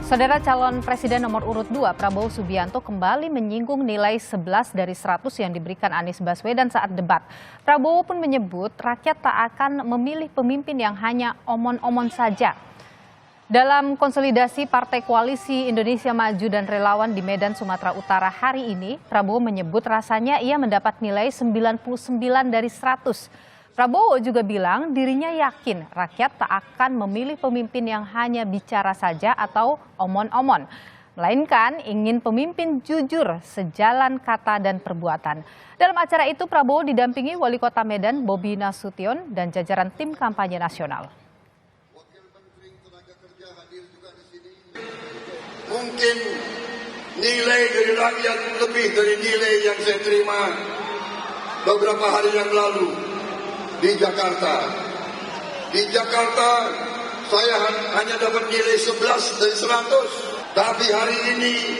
Saudara calon presiden nomor urut 2 Prabowo Subianto kembali menyinggung nilai 11 dari 100 yang diberikan Anies Baswedan saat debat. Prabowo pun menyebut rakyat tak akan memilih pemimpin yang hanya omon-omon saja. Dalam konsolidasi Partai Koalisi Indonesia Maju dan Relawan di Medan, Sumatera Utara hari ini, Prabowo menyebut rasanya ia mendapat nilai 99 dari 100. Prabowo juga bilang dirinya yakin rakyat tak akan memilih pemimpin yang hanya bicara saja atau omon-omon, melainkan ingin pemimpin jujur sejalan kata dan perbuatan. Dalam acara itu Prabowo didampingi Wali Kota Medan Bobi Nasution dan jajaran tim kampanye nasional. Mungkin nilai dari rakyat lebih dari nilai yang saya terima beberapa hari yang lalu di Jakarta. Di Jakarta saya hanya dapat nilai 11 dari 100. Tapi hari ini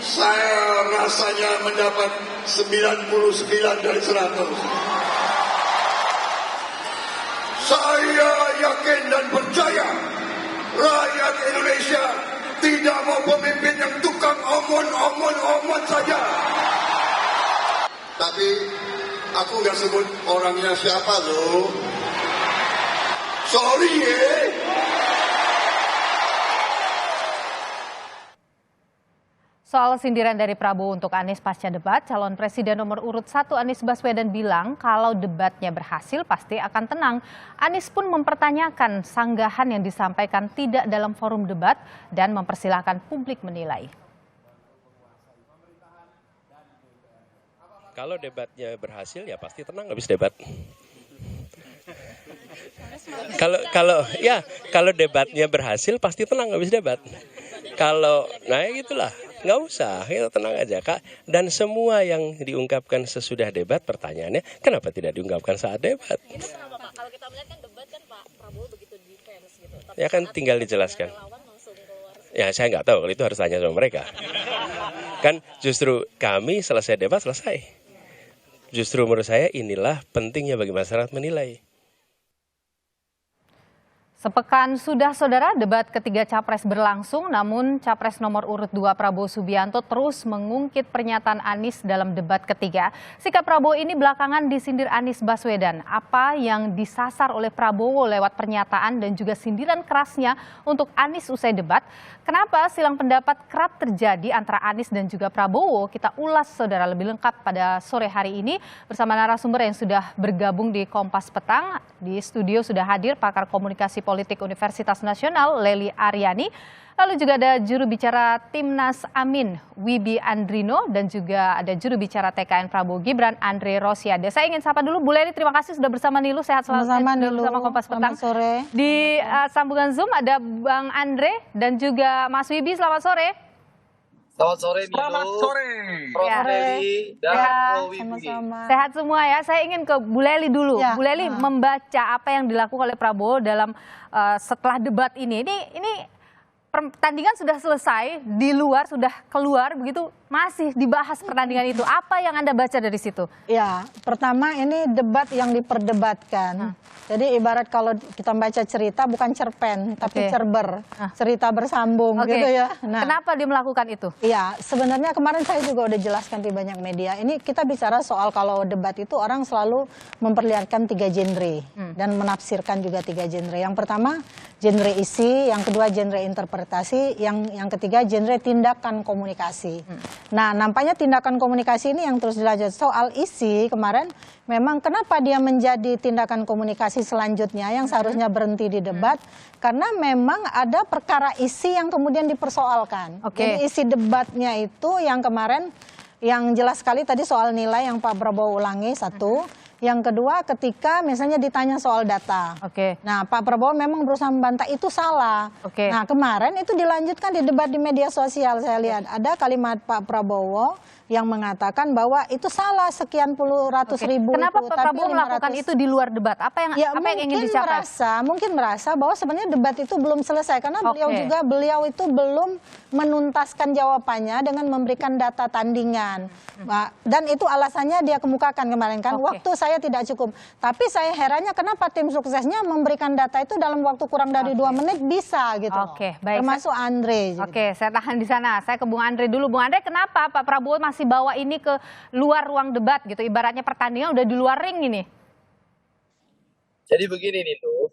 saya rasanya mendapat 99 dari 100. Saya yakin dan percaya rakyat Indonesia tidak mau pemimpin yang tukang omon saja. Tapi aku nggak sebut orangnya siapa loh. Sorry ya. Soal sindiran dari Prabowo untuk Anies pasca debat, calon presiden nomor urut 1 Anies Baswedan bilang kalau debatnya berhasil pasti akan tenang. Anies pun mempertanyakan sanggahan yang disampaikan tidak dalam forum debat dan mempersilahkan publik menilai. Kalau debatnya berhasil ya pasti tenang habis debat. Kalau debatnya berhasil pasti tenang habis debat. Nah ya gitulah, nggak usah, kita tenang aja Kak. Dan semua yang diungkapkan sesudah debat, pertanyaannya kenapa tidak diungkapkan saat debat? Itu kenapa Pak? Kalau kita melihat kan debat kan Pak Prabowo begitu defense gitu. Tapi Ya kan tinggal dijelaskan. Ya saya nggak tahu, itu harus tanya sama mereka. Kan justru kami selesai debat selesai. Justru menurut saya inilah pentingnya bagi masyarakat menilai. Sepekan sudah saudara debat ketiga Capres berlangsung, namun Capres nomor urut 2 Prabowo Subianto terus mengungkit pernyataan Anies dalam debat ketiga. Sikap Prabowo ini belakangan disindir Anies Baswedan. Apa yang disasar oleh Prabowo lewat pernyataan dan juga sindiran kerasnya untuk Anies usai debat? Kenapa silang pendapat kerap terjadi antara Anies dan juga Prabowo? Kita ulas saudara lebih lengkap pada sore hari ini bersama narasumber yang sudah bergabung di Kompas Petang. Di studio sudah hadir pakar komunikasi politik Universitas Nasional Lely Aryani, lalu juga ada juru bicara Timnas Amin Wibi Andrino dan juga ada juru bicara TKN Prabowo Gibran Andre Rosiade. Saya ingin sapa dulu Bu Lely, terima kasih sudah bersama Nilu, sehat selalu bersama Kompas Petang. Sore. Di sambungan Zoom ada Bang Andre dan juga Mas Wibi, selamat sore. Selamat sore Nilu. Selamat sore. Prof. Lely dan Pro Wibi. Sama-sama. Sehat semua ya. Saya ingin ke Bu Lely dulu. Ya. Bu Lely membaca apa yang dilakukan oleh Prabowo dalam setelah debat ini. Ini pertandingan sudah selesai, di luar sudah keluar begitu, masih dibahas pertandingan itu. Apa yang Anda baca dari situ? Ya, pertama ini debat yang diperdebatkan. Jadi ibarat kalau kita baca cerita bukan cerpen, tapi cerber. Cerita bersambung gitu ya. Nah, kenapa dia melakukan itu? iya, sebenarnya kemarin saya juga udah jelaskan di banyak media. Ini kita bicara soal kalau debat itu orang selalu memperlihatkan 3 genre dan menafsirkan juga 3 genre. Yang pertama genre isi, yang kedua genre interpretasi, yang ketiga genre tindakan komunikasi. Nah, nampaknya tindakan komunikasi ini yang terus dilanjut. Soal isi kemarin memang kenapa dia menjadi tindakan komunikasi selanjutnya yang seharusnya berhenti di debat, karena memang ada perkara isi yang kemudian dipersoalkan. Jadi isi debatnya itu yang kemarin yang jelas sekali tadi soal nilai yang Pak Prabowo ulangi satu. Yang kedua ketika misalnya ditanya soal data. Nah, Pak Prabowo memang berusaha membantah itu salah. Nah, kemarin itu dilanjutkan di debat di media sosial, saya lihat ada kalimat Pak Prabowo yang mengatakan bahwa itu salah sekian puluh ratus ribu. Kenapa itu, Pak Prabowo melakukan itu di luar debat? Apa yang ingin dicapai? Mungkin merasa bahwa sebenarnya debat itu belum selesai karena beliau itu belum menuntaskan jawabannya dengan memberikan data tandingan. Dan itu alasannya dia kemukakan kemarin kan. Waktu saya saya tidak cukup. Tapi saya herannya kenapa tim suksesnya memberikan data itu dalam waktu kurang dari 2 menit bisa gitu. Oke, baik. Termasuk Andre. Gitu. Oke, saya tahan di sana. Saya ke Bung Andre dulu. Bung Andre, kenapa Pak Prabowo masih bawa ini ke luar ruang debat gitu? Ibaratnya pertandingan udah di luar ring ini. Jadi begini nih loh,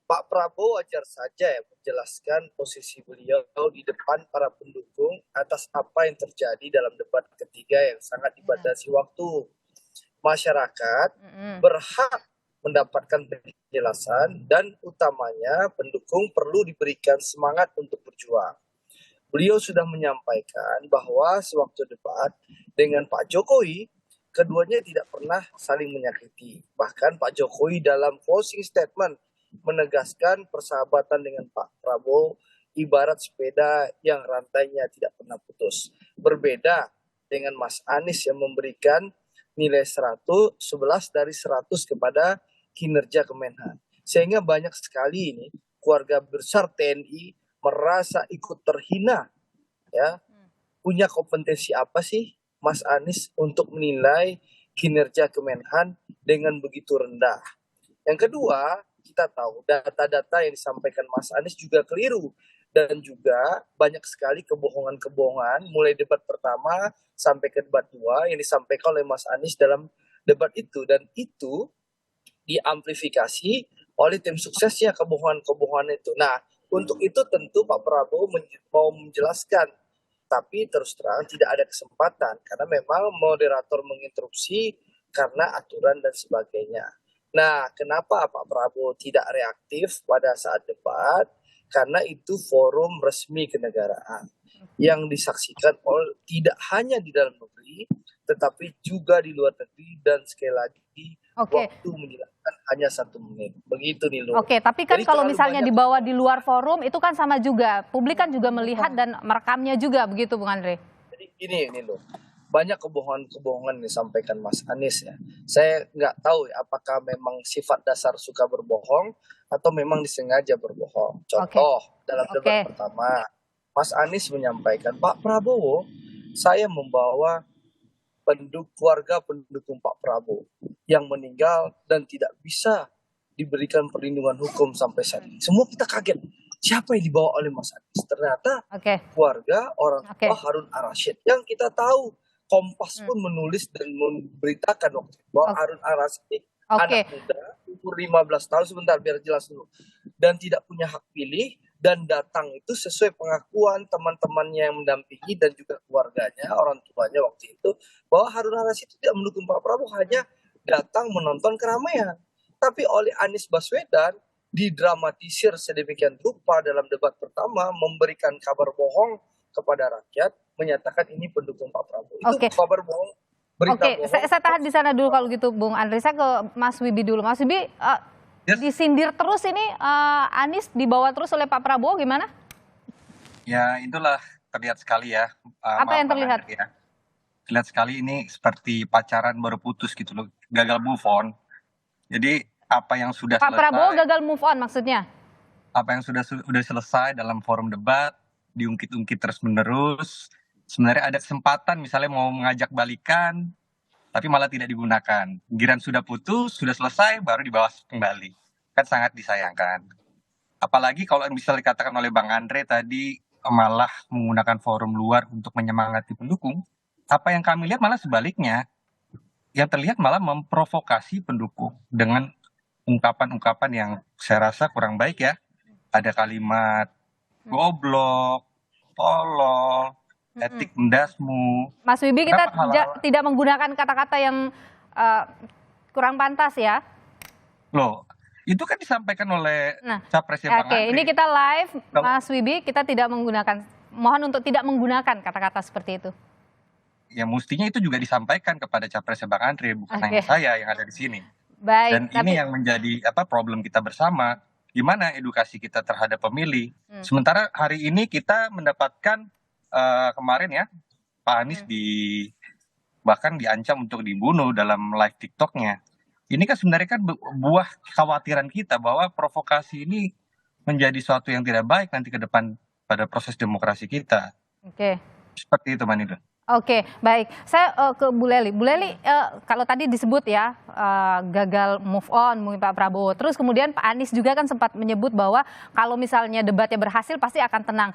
Pak Prabowo wajar saja ya menjelaskan posisi beliau di depan para pendukung atas apa yang terjadi dalam debat ketiga yang sangat dibatasi waktu. Masyarakat berhak mendapatkan penjelasan dan utamanya pendukung perlu diberikan semangat untuk berjuang. Beliau sudah menyampaikan bahwa sewaktu debat dengan Pak Jokowi, keduanya tidak pernah saling menyakiti. Bahkan Pak Jokowi dalam closing statement menegaskan persahabatan dengan Pak Prabowo ibarat sepeda yang rantainya tidak pernah putus. Berbeda dengan Mas Anies yang memberikan nilai 11 dari 100 kepada kinerja Kemenhan. Sehingga banyak sekali ini keluarga besar TNI merasa ikut terhina. Ya, punya kompetensi apa sih Mas Anies untuk menilai kinerja Kemenhan dengan begitu rendah? Yang kedua, kita tahu data-data yang disampaikan Mas Anies juga keliru dan juga banyak sekali kebohongan-kebohongan mulai debat pertama sampai ke debat 2 yang disampaikan oleh Mas Anies dalam debat itu, dan itu diamplifikasi oleh tim suksesnya kebohongan-kebohongan itu. Nah, untuk itu tentu Pak Prabowo mau menjelaskan, tapi terus terang tidak ada kesempatan karena memang moderator menginterupsi karena aturan dan sebagainya. Nah, kenapa Pak Prabowo tidak reaktif pada saat debat? Karena itu forum resmi kenegaraan yang disaksikan oleh tidak hanya di dalam negeri, tetapi juga di luar negeri, dan sekali lagi waktu menjelaskan hanya 1 menit. Begitu nih loh. Oke, tapi kan Jadi kalau terlalu misalnya banyak- dibawa di luar forum itu kan sama juga. Publik kan juga melihat dan merekamnya juga begitu Bung Andre. Jadi ini loh, banyak kebohongan-kebohongan yang disampaikan Mas Anies ya. Saya nggak tahu ya, apakah memang sifat dasar suka berbohong atau memang disengaja berbohong. Contoh, dalam debat pertama, Mas Anies menyampaikan, Pak Prabowo, saya membawa keluarga pendukung Pak Prabowo yang meninggal dan tidak bisa diberikan perlindungan hukum sampai saat ini. Semua kita kaget. Siapa yang dibawa oleh Mas Anies? Ternyata keluarga orang tua Harun Ar-Rasyid. Yang kita tahu Kompas pun menulis dan memberitakan waktu itu bahwa Harun Ar-Rasyid anak muda umur 15 tahun, sebentar biar jelas dulu, dan tidak punya hak pilih, dan datang itu sesuai pengakuan teman-temannya yang mendampingi dan juga keluarganya, orang tuanya waktu itu, bahwa Harun Ar-Rasyid tidak mendukung Pak Prabowo, hanya datang menonton keramaian. Tapi oleh Anies Baswedan didramatisir sedemikian rupa dalam debat pertama, memberikan kabar bohong kepada rakyat, menyatakan ini pendukung Pak Prabowo. Itu kabar bohong, berita bohong. Saya tahan di sana dulu kalau gitu Bung Andre. Saya ke Mas Wibi dulu. Mas Wibi, disindir terus ini Anies dibawa terus oleh Pak Prabowo gimana? Ya itulah terlihat sekali ya. Apa yang terlihat? Ya. Terlihat sekali ini seperti pacaran baru putus gitu loh, gagal move on. Jadi apa yang sudah Pak Prabowo gagal move on maksudnya? Apa yang sudah selesai dalam forum debat diungkit-ungkit terus-menerus. Sebenarnya ada kesempatan misalnya mau mengajak balikan, tapi malah tidak digunakan. Giliran sudah putus, sudah selesai, baru dibahas kembali. Kan sangat disayangkan. Apalagi kalau bisa dikatakan oleh Bang Andre tadi, malah menggunakan forum luar untuk menyemangati pendukung. Apa yang kami lihat malah sebaliknya. Yang terlihat malah memprovokasi pendukung dengan ungkapan-ungkapan yang saya rasa kurang baik ya. Ada kalimat goblok, tolol, etik mendasmu. Mas Wibi, kita tidak menggunakan kata-kata yang kurang pantas ya. Loh, itu kan disampaikan oleh capresnya Bang Andre. Ini kita live, Mas Wibi, kita tidak menggunakan, mohon untuk tidak menggunakan kata-kata seperti itu. Ya mestinya itu juga disampaikan kepada capresnya Bang Andre, bukan hanya saya yang ada di sini. Baik. Dan ini yang menjadi problem kita bersama. Gimana edukasi kita terhadap pemilih. Sementara hari ini kita mendapatkan kemarin ya, Pak Anies bahkan diancam untuk dibunuh dalam live TikToknya. Ini kan sebenarnya kan buah kekhawatiran kita bahwa provokasi ini menjadi suatu yang tidak baik nanti ke depan pada proses demokrasi kita. Oke. Seperti itu, Mbak Nido. Oke, baik. Saya ke Bu Lely. Bu Lely, kalau tadi disebut ya gagal move on mungkin Pak Prabowo. Terus kemudian Pak Anies juga kan sempat menyebut bahwa kalau misalnya debatnya berhasil pasti akan tenang.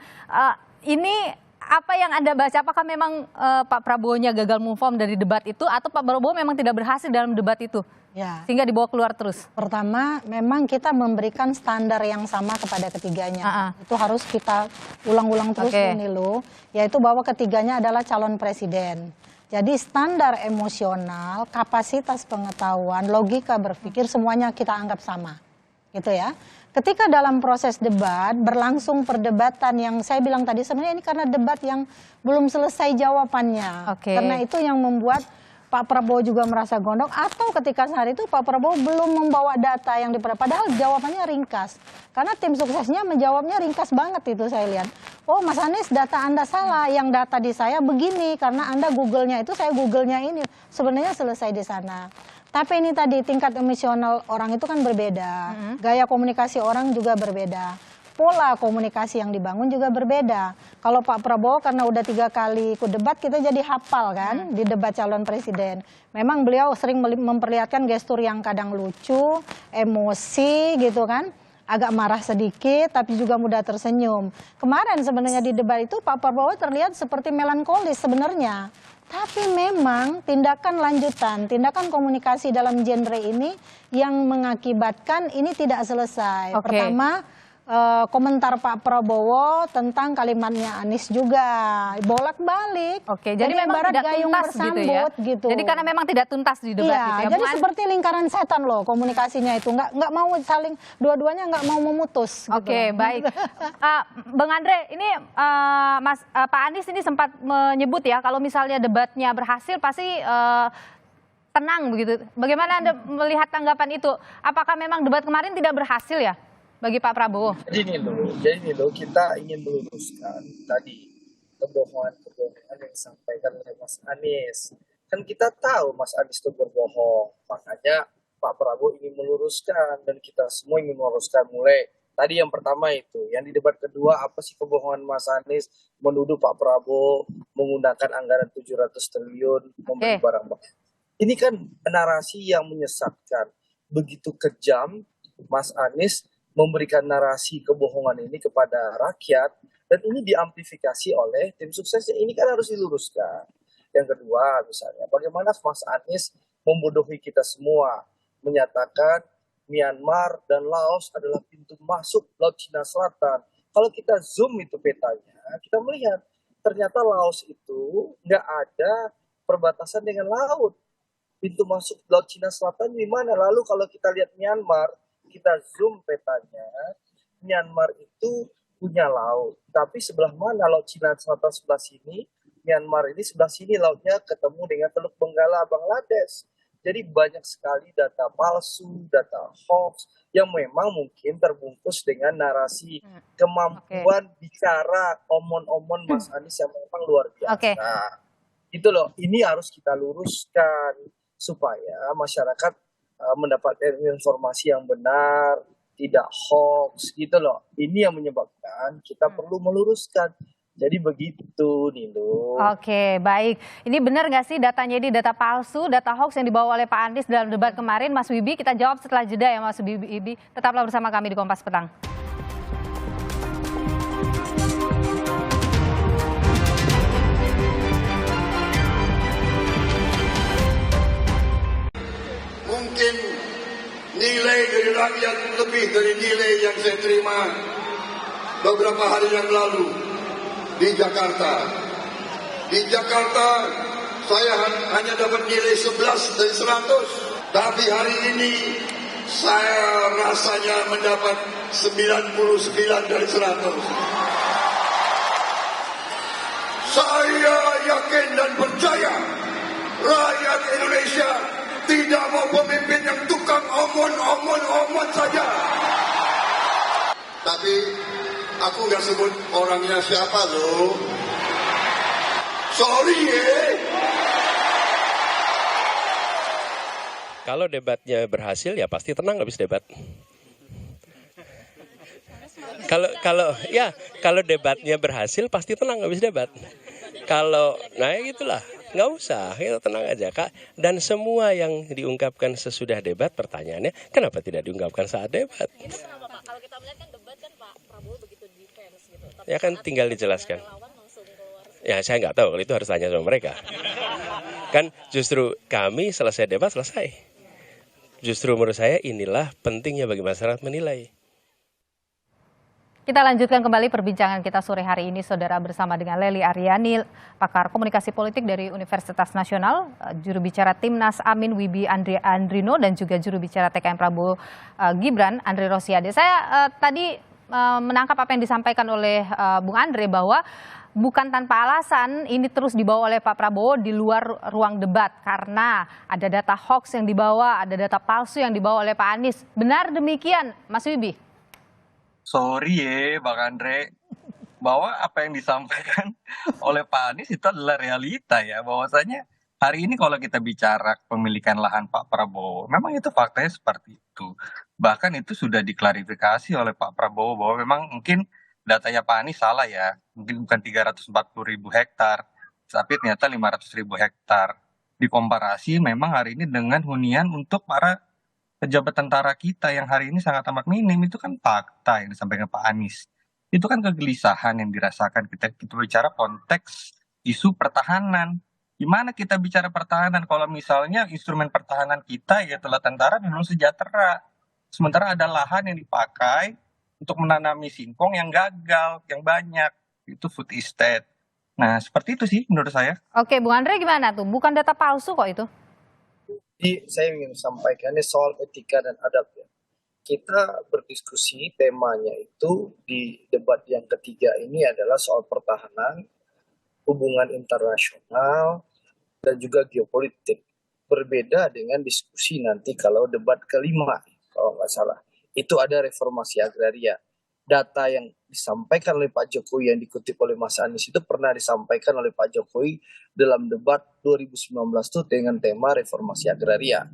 Ini apa yang Anda baca? Apakah memang Pak Prabowo-nya gagal move on dari debat itu atau Pak Prabowo memang tidak berhasil dalam debat itu? Ya. Sehingga dibawa keluar terus. Pertama, memang kita memberikan standar yang sama kepada ketiganya. Itu harus kita ulang-ulang terus ini loh, yaitu bahwa ketiganya adalah calon presiden. Jadi standar emosional, kapasitas pengetahuan, logika berpikir semuanya kita anggap sama. Gitu ya. Ketika dalam proses debat berlangsung perdebatan yang saya bilang tadi sebenarnya ini karena debat yang belum selesai jawabannya. Karena itu yang membuat Pak Prabowo juga merasa gondok, atau ketika hari itu Pak Prabowo belum membawa data yang padahal jawabannya ringkas. Karena tim suksesnya menjawabnya ringkas banget itu saya lihat. Oh Mas Anies, data Anda salah, yang data di saya begini karena Anda Google-nya itu, saya Google-nya ini. Sebenarnya selesai di sana. Tapi ini tadi tingkat emosional orang itu kan berbeda, gaya komunikasi orang juga berbeda. Pola komunikasi yang dibangun juga berbeda. Kalau Pak Prabowo karena udah 3 kali ikut debat, kita jadi hafal kan di debat calon presiden. Memang beliau sering memperlihatkan gestur yang kadang lucu, emosi gitu kan. Agak marah sedikit tapi juga mudah tersenyum. Kemarin sebenarnya di debat itu Pak Prabowo terlihat seperti melankolis sebenarnya. Tapi memang tindakan lanjutan, tindakan komunikasi dalam genre ini yang mengakibatkan ini tidak selesai. Pertama, komentar Pak Prabowo tentang kalimatnya Anies juga bolak-balik. Jadi memang tidak tuntas gitu ya. Jadi karena memang tidak tuntas di debat itu ya. Jadi seperti lingkaran setan loh komunikasinya itu, nggak mau saling, dua-duanya nggak mau memutus. Baik. Bang Andre, ini Pak Anies ini sempat menyebut ya kalau misalnya debatnya berhasil pasti tenang begitu. Bagaimana Anda melihat tanggapan itu? Apakah memang debat kemarin tidak berhasil ya bagi Pak Prabowo? Jadi nih loh, kita ingin meluruskan tadi kebohongan-kebohongan yang disampaikan oleh Mas Anies. Kan kita tahu Mas Anies itu berbohong, makanya Pak Prabowo ingin meluruskan dan kita semua ingin meluruskan. Mulai tadi yang pertama itu, yang di debat kedua apa sih kebohongan Mas Anies menuduh Pak Prabowo menggunakan anggaran 700 triliun membeli barang-barang. Ini kan narasi yang menyesatkan, begitu kejam Mas Anies memberikan narasi kebohongan ini kepada rakyat, dan ini diamplifikasi oleh tim suksesnya. Ini kan harus diluruskan. Yang kedua misalnya, bagaimana Mas Anies membodohi kita semua, menyatakan Myanmar dan Laos adalah pintu masuk Laut Cina Selatan. Kalau kita zoom itu petanya, kita melihat ternyata Laos itu nggak ada perbatasan dengan laut. Pintu masuk Laut Cina Selatan di mana? Lalu kalau kita lihat Myanmar, kita zoom petanya, Myanmar itu punya laut. Tapi sebelah mana Laut Cina Selatan? Sebelah sini. Myanmar ini sebelah sini lautnya ketemu dengan Teluk Benggala, Bangladesh. Jadi banyak sekali data palsu, data hoax yang memang mungkin terbungkus dengan narasi kemampuan bicara omon-omon Mas Anies yang memang luar biasa. Itu loh, ini harus kita luruskan supaya masyarakat mendapatkan informasi yang benar, tidak hoax gitu loh. Ini yang menyebabkan kita perlu meluruskan. Jadi begitu Nilu. Baik. Ini benar nggak sih datanya ini data palsu, data hoax yang dibawa oleh Pak Anies dalam debat kemarin? Mas Wibi, kita jawab setelah jeda ya Mas Wibi. Tetaplah bersama kami di Kompas Petang. Mungkin nilai dari rakyat lebih dari nilai yang saya terima beberapa hari yang lalu di Jakarta. Di Jakarta saya hanya dapat nilai 11 dari 100. Tapi hari ini saya rasanya mendapat 99 dari 100. Saya yakin dan percaya rakyat Indonesia tidak mau pemimpin yang tukang omon saja. Tapi aku nggak sebut orangnya siapa loh. Sorry ya. Kalau debatnya berhasil ya pasti tenang habis debat. Kalau debatnya berhasil pasti tenang habis debat. Kalau nah ya gitulah, nggak usah, kita tenang aja Kak. Dan semua yang diungkapkan sesudah debat, pertanyaannya kenapa tidak diungkapkan saat debat? Itu kenapa Pak? Kalau kita melihat kan debat kan Pak Prabowo begitu defense gitu. Tapi Ya kan saat tinggal debat, dijelaskan. relawan langsung keluar. Ya saya nggak tahu, itu harus tanya sama mereka. Kan justru kami selesai debat selesai. Justru menurut saya inilah pentingnya bagi masyarakat menilai. Kita lanjutkan kembali perbincangan kita sore hari ini, Saudara, bersama dengan Lely Aryani, pakar komunikasi politik dari Universitas Nasional, juru bicara Timnas Amin Wibi Andrino, dan juga juru bicara TKN Prabowo Gibran, Andre Rosiade. Saya tadi menangkap apa yang disampaikan oleh Bung Andre bahwa bukan tanpa alasan ini terus dibawa oleh Pak Prabowo di luar ruang debat karena ada data hoax yang dibawa, ada data palsu yang dibawa oleh Pak Anies. Benar demikian, Mas Wibi? Sorry ya Bang Andre, bahwa apa yang disampaikan oleh Pak Anies itu adalah realita ya, bahwasanya hari ini kalau kita bicara pemilikan lahan Pak Prabowo, memang itu faktanya seperti itu. Bahkan itu sudah diklarifikasi oleh Pak Prabowo bahwa memang mungkin datanya Pak Anies salah ya, mungkin bukan 340.000 hektar, tapi ternyata 500.000 hektar. Dikomparasi memang hari ini dengan hunian untuk para pejabat tentara kita yang hari ini sangat amat minim, itu kan fakta yang disampaikan Pak Anies. Itu kan kegelisahan yang dirasakan kita bicara konteks isu pertahanan. Gimana kita bicara pertahanan kalau misalnya instrumen pertahanan kita yaitu tentara belum sejahtera. Sementara ada lahan yang dipakai untuk menanami singkong yang gagal, yang banyak. Itu food estate. Nah, seperti itu sih menurut saya. Oke, Bung Andre gimana tuh? Bukan data palsu kok itu? Jadi saya ingin sampaikannya soal etika dan adab ya. Kita berdiskusi temanya itu di debat yang ketiga ini adalah soal pertahanan, hubungan internasional, dan juga geopolitik. Berbeda dengan diskusi nanti kalau debat kelima, kalau nggak salah. Itu ada reformasi agraria. Data yang disampaikan oleh Pak Jokowi yang dikutip oleh Mas Anies itu pernah disampaikan oleh Pak Jokowi dalam debat 2019 itu dengan tema reformasi agraria.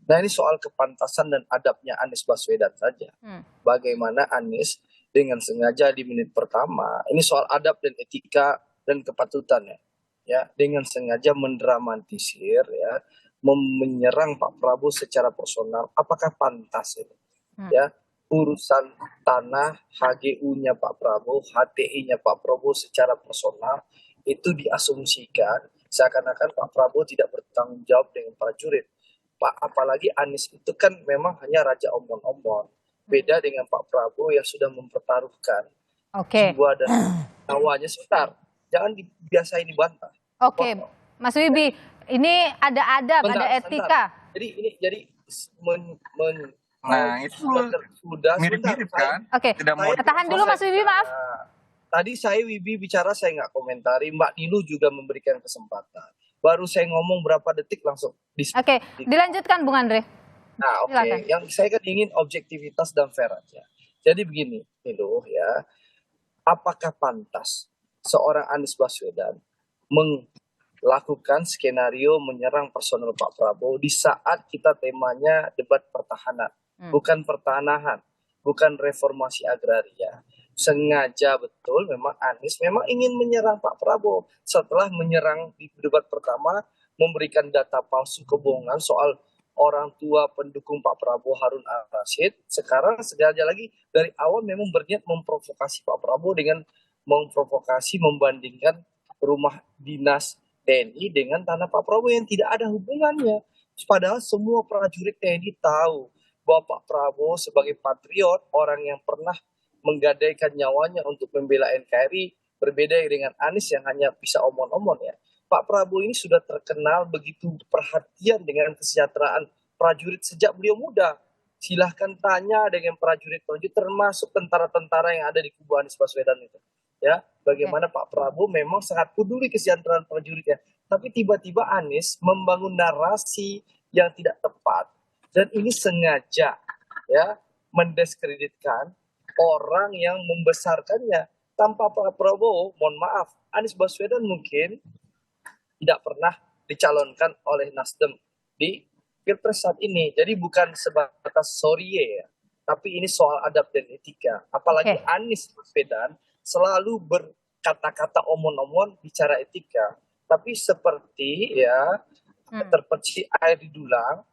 Nah ini soal kepantasan dan adabnya Anies Baswedan saja. Bagaimana Anies dengan sengaja di menit pertama, ini soal adab dan etika dan kepatutan ya, dengan sengaja mendramatisir ya, menyerang Pak Prabowo secara personal. Apakah pantas itu? Ya, urusan tanah HGU-nya Pak Prabowo, HTI-nya Pak Prabowo secara personal itu diasumsikan seakan-akan Pak Prabowo tidak bertanggung jawab dengan prajurit. Pak, apalagi Anies itu kan memang hanya raja omong-omong. Beda dengan Pak Prabowo yang sudah mempertaruhkan jiwa dan nyawanya. Sebentar, jangan biasain dibantah. Oke, Mas Wibi, ini ada adab, Bentar, ada etika. Jadi Nah, itu sudah mirip-mirip kan? Oke, Tidak mau tahan dulu Mas Wibi, maaf. Tadi saya Wibi bicara saya nggak komentari, Mbak Nilu juga memberikan kesempatan. Baru saya ngomong berapa detik langsung Oke, dilanjutkan Bung Andre. Nah, oke. Silakan. Yang saya kan ingin objektivitas dan fair aja. Jadi begini, Nilu ya. Apakah pantas seorang Anies Baswedan melakukan skenario menyerang personel Pak Prabowo di saat kita temanya debat pertahanan, bukan pertanahan, bukan reformasi agraria. Sengaja betul memang Anies memang ingin menyerang Pak Prabowo setelah menyerang di debat pertama, memberikan data palsu kebohongan soal orang tua pendukung Pak Prabowo Harun Al-Rashid. Sekarang sengaja lagi dari awal memang berniat memprovokasi Pak Prabowo dengan memprovokasi membandingkan rumah dinas TNI dengan tanah Pak Prabowo yang tidak ada hubungannya. Padahal semua prajurit TNI tahu bahwa Pak Prabowo sebagai patriot, orang yang pernah menggadaikan nyawanya untuk membela NKRI, berbeda dengan Anies yang hanya bisa omong-omong ya. Pak Prabowo ini sudah terkenal begitu perhatian dengan kesejahteraan prajurit sejak beliau muda. Silahkan tanya dengan prajurit-prajurit termasuk tentara-tentara yang ada di kubu Anies Baswedan itu. Ya, bagaimana Pak Prabowo memang sangat peduli kesejahteraan prajuritnya. Tapi tiba-tiba Anies membangun narasi yang tidak tepat. Dan ini sengaja ya mendiskreditkan orang yang membesarkannya. Tanpa Pak Prabowo, mohon maaf, Anies Baswedan mungkin tidak pernah dicalonkan oleh Nasdem di Pilpres saat ini. Jadi bukan sebatas sorry ya. tapi ini soal adab dan etika. Apalagi Oke. Anies Baswedan selalu berkata-kata omon-omon bicara etika. Tapi seperti ya terpercik air di dulang,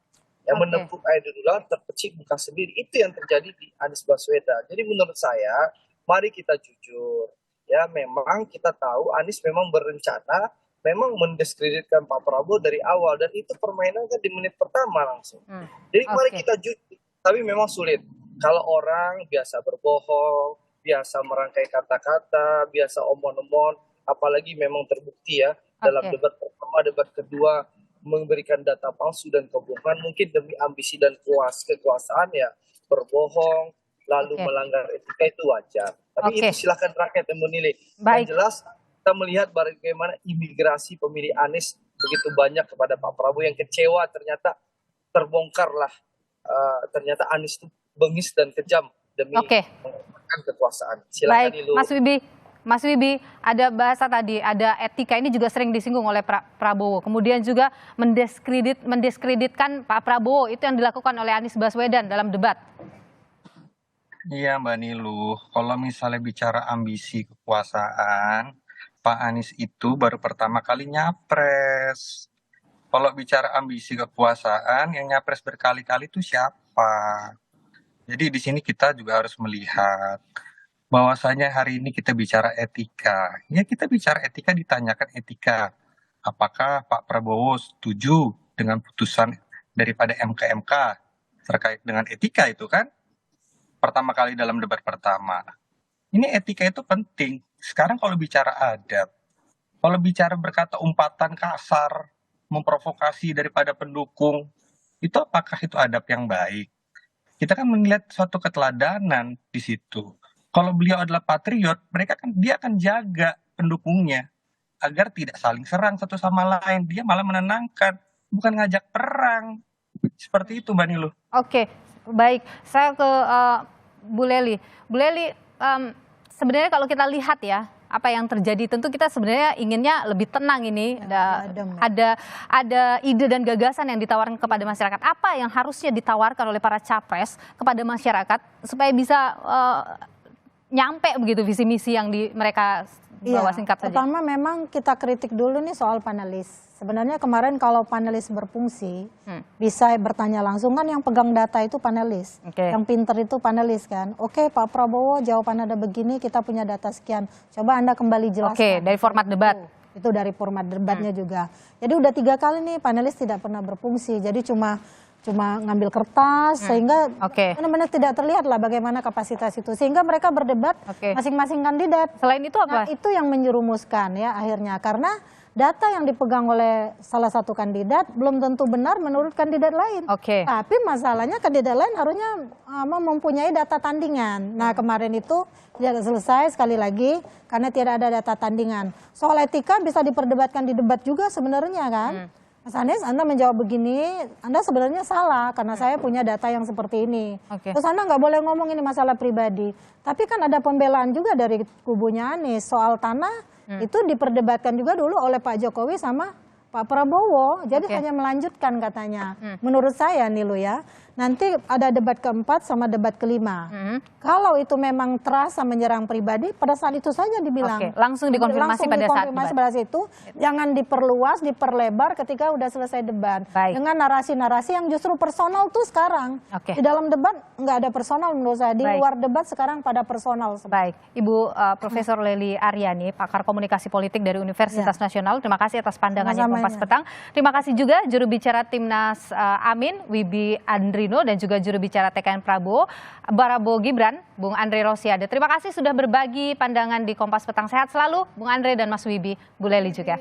yang Oke. menepuk air di dulang terpercik bukan sendiri. Itu yang terjadi di Anies Baswedan. Jadi menurut saya, mari kita jujur. Ya memang kita tahu Anies memang berencana memang mendiskreditkan Pak Prabowo dari awal, dan itu permainan kan di menit pertama langsung. Jadi mari Oke. kita jujur, tapi memang sulit. Kalau orang biasa berbohong, biasa merangkai kata-kata, biasa omon-omon, apalagi memang terbukti ya dalam Oke. debat pertama, debat kedua memberikan data palsu dan kebohongan, mungkin demi ambisi dan kekuasaan ya berbohong, lalu Oke. melanggar etika, itu wajar. Tapi Oke. itu silahkan rakyat yang menilai. Baik. Yang jelas kita melihat bagaimana imigrasi pemilih Anies begitu banyak kepada Pak Prabowo yang kecewa, ternyata terbongkarlah ternyata Anies itu bengis dan kejam demi Oke. mengembangkan kekuasaan. Silakan Baik, Nilu. Mas Wibi, ada bahasa tadi, ada etika, ini juga sering disinggung oleh Prabowo. Kemudian juga mendiskreditkan Pak Prabowo, itu yang dilakukan oleh Anies Baswedan dalam debat. Iya Mbak Nilu, kalau misalnya bicara ambisi kekuasaan, Pak Anies itu baru pertama kali nyapres. Kalau bicara ambisi kekuasaan, yang nyapres berkali-kali itu siapa? Jadi di sini kita juga harus melihat bahwasanya hari ini kita bicara etika. Ya kita bicara etika, ditanyakan etika. Apakah Pak Prabowo setuju dengan putusan daripada MK terkait dengan etika itu kan? Pertama kali dalam debat pertama. Ini etika itu penting. Sekarang kalau bicara adab, kalau bicara berkata umpatan kasar, memprovokasi daripada pendukung, itu apakah itu adab yang baik? Kita kan melihat suatu keteladanan di situ. Kalau beliau adalah patriot, dia akan jaga pendukungnya agar tidak saling serang satu sama lain. Dia malah menenangkan, bukan ngajak perang. Seperti itu Mbak Nilu. Oke, baik. Saya ke Bu Lely. Bu Lely, sebenarnya kalau kita lihat ya, apa yang terjadi, tentu kita sebenarnya inginnya lebih tenang ini. Ada ide dan gagasan yang ditawarkan kepada masyarakat. Apa yang harusnya ditawarkan oleh para capres kepada masyarakat supaya bisa nyampe begitu visi misi yang mereka bawa, singkat saja. Pertama memang kita kritik dulu nih soal panelis. Sebenarnya kemarin kalau panelis berfungsi, bisa bertanya langsung, kan yang pegang data itu panelis. Oke. Yang pinter itu panelis kan. Oke Pak Prabowo jawaban Anda begini, kita punya data sekian. Coba Anda kembali jelaskan. Oke, dari format debat. Itu dari format debatnya juga. Jadi udah 3 kali nih panelis tidak pernah berfungsi. Jadi cuma ngambil kertas sehingga Oke. benar-benar tidak terlihat lah bagaimana kapasitas itu. Sehingga mereka berdebat Oke. masing-masing kandidat. Selain itu Nah, apa? itu yang menjerumuskan ya akhirnya, karena data yang dipegang oleh salah satu kandidat belum tentu benar menurut kandidat lain. Oke. Tapi masalahnya kandidat lain harusnya mempunyai data tandingan. Nah kemarin itu tidak selesai, sekali lagi karena tidak ada data tandingan. Soal etika bisa diperdebatkan di debat juga sebenarnya kan. Mas Anies, Anda menjawab begini, Anda sebenarnya salah karena saya punya data yang seperti ini. Oke. Terus Anda nggak boleh ngomong ini masalah pribadi. Tapi kan ada pembelaan juga dari kubunya Anies soal tanah, itu diperdebatkan juga dulu oleh Pak Jokowi sama Pak Prabowo. Jadi Oke. hanya melanjutkan katanya. Menurut saya nih lo ya, nanti ada debat keempat sama debat kelima. Kalau itu memang terasa menyerang pribadi, pada saat itu saja dibilang. Oke, langsung dikonfirmasi pada saat debat. pada situ, jangan diperluas, diperlebar ketika udah selesai debat. Baik. Dengan narasi-narasi yang justru personal tuh sekarang. Oke. Di dalam debat nggak ada personal menurut saya. Di Baik. luar debat sekarang pada personal. Baik, Ibu Profesor Lely Aryani, pakar komunikasi politik dari Universitas Nasional. Terima kasih atas pandangannya Sama-sama. Kompas Petang. Terima kasih juga juru bicara Timnas Amin, Wibi Andrino, dan juga juru bicara TKN Prabowo Gibran, Bung Andre Rosiade. Terima kasih sudah berbagi pandangan di Kompas Petang. Sehat selalu, Bung Andre dan Mas Wibi, Bu Lely juga.